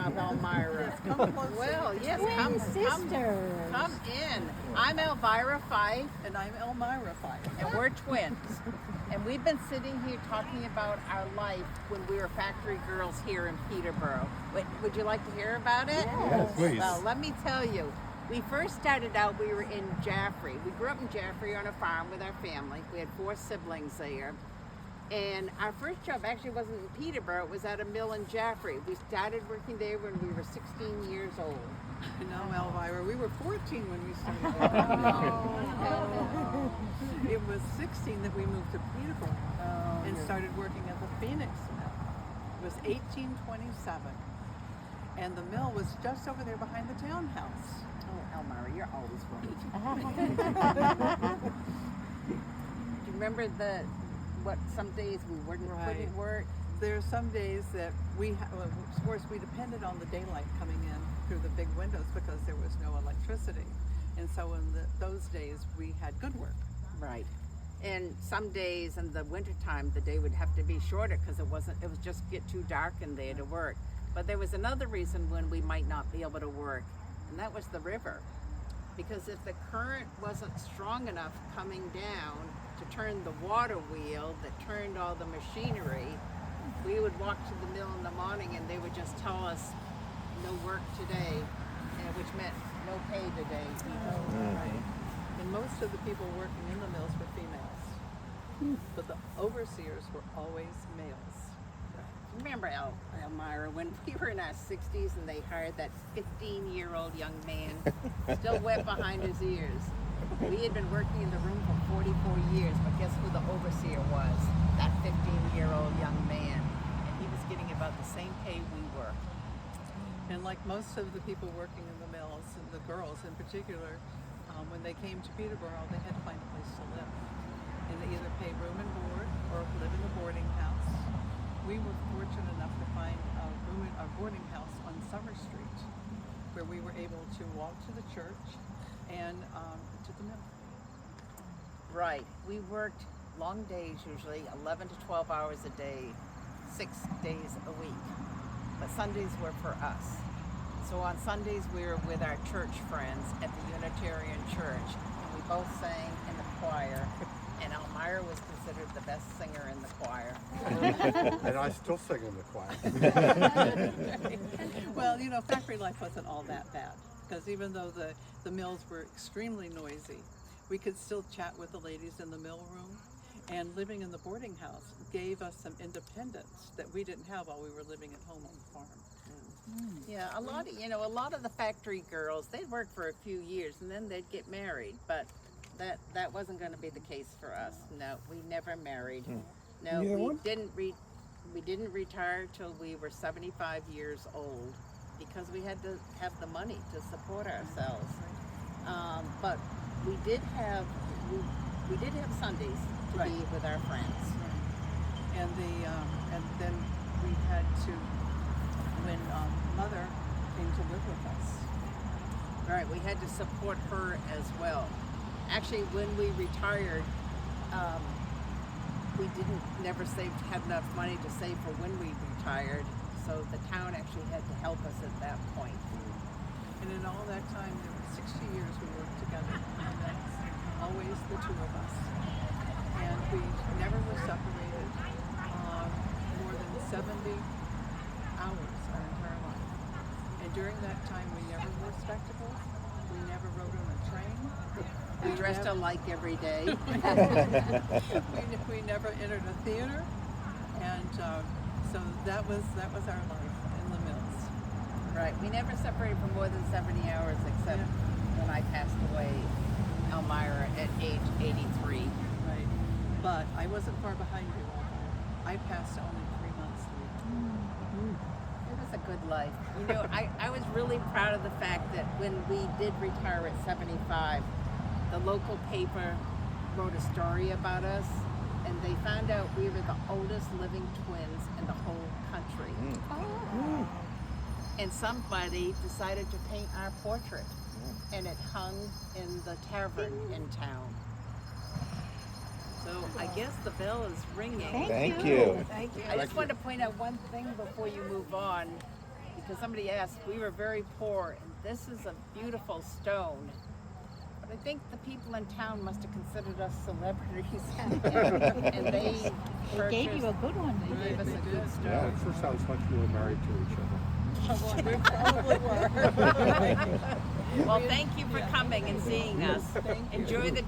of Elmira. Well, yes, Twin sisters. come in. I'm Elvira Fife, And I'm Elmira Fife. and we're twins. And we've been sitting here talking about our life when we were factory girls here in Peterborough. Would you like to hear about it? Yes, please. Well, let me tell you. We first started out, we were in Jaffrey. We grew up in Jaffrey on a farm with our family. We had 4 siblings there. And our first job actually wasn't in Peterborough, it was at a mill in Jaffrey. We started working there when we were 16 years old. No, Elvira, we were 14 when we started. It was 16 that we moved to Peterborough and started working at the Phoenix Mill. It was 1827. And the mill was just over there behind the townhouse. Oh, Elmira, you're always right. Do you remember some days we couldn't work? There are some days that of course, we depended on the daylight coming in through the big windows because there was no electricity. And so in those days, we had good work. Right. And some days in the wintertime, the day would have to be shorter because it was just get too dark in there to work. But there was another reason when we might not be able to work, and that was the river. Because if the current wasn't strong enough coming down to turn the water wheel that turned all the machinery, we would walk to the mill in the morning and they would just tell us no work today, which meant no pay today. Right. And most of the people working in the mills were females, but the overseers were always males. Remember, Elmira, when we were in our 60s and they hired that 15-year-old young man, still wet behind his ears. We had been working in the room for 44 years, but guess who the overseer was? That 15-year-old young man. And he was getting about the same pay we were. And like most of the people working in the mills, and the girls in particular, when they came to Peterborough, they had to find a place to live. And they either pay room and board or live in a boarding house. We were fortunate enough to find a boarding house on Summer Street, where we were able to walk to the church and to the mill. Right. We worked long days, usually 11 to 12 hours a day, 6 days a week. But Sundays were for us. So on Sundays we were with our church friends at the Unitarian Church, and we both sang in the choir. And Elmira was considered the best singer in the choir. And I still sing in the choir. Well, factory life wasn't all that bad, because even though the mills were extremely noisy, we could still chat with the ladies in the mill room, and living in the boarding house gave us some independence that we didn't have while we were living at home on the farm. Yeah, a lot of the factory girls, they'd work for a few years and then they'd get married, but that wasn't going to be the case for us. No, we never married. No, we didn't retire till we were 75 years old because we had to have the money to support ourselves. But we did have Sundays to be with our friends. Right. And then we had to, when Mother came to live with us. Right, we had to support her as well. Actually, when we retired, we never had enough money to save for when we retired, so the town actually had to help us at that point. And in all that time, there were 60 years we worked together, and that's always the two of us. And we never were separated more than 70 hours our entire life. And during that time, we never wore spectacles, we never rode on a train. We dressed alike every day. we never entered a theater, and so that was our life in the mills. Right, we never separated for more than 70 hours except when I passed away, Elmira, at age 83. Right, but I wasn't far behind you, Elvira. I passed only 3 months later. It was a good life. I was really proud of the fact that when we did retire at 75, the local paper wrote a story about us, and they found out we were the oldest living twins in the whole country. And somebody decided to paint our portrait, and it hung in the tavern in town. So I guess the bell is ringing. Thank you. I just wanted to point out one thing before you move on, because somebody asked, we were very poor, and this is a beautiful stone. But I think the people in town must have considered us celebrities, and they Gave you a good one. They gave us a good stone. Yeah, it sure sounds like you were married to each other. We probably were. Well, thank you for coming and seeing us. Thank you. Enjoy the day.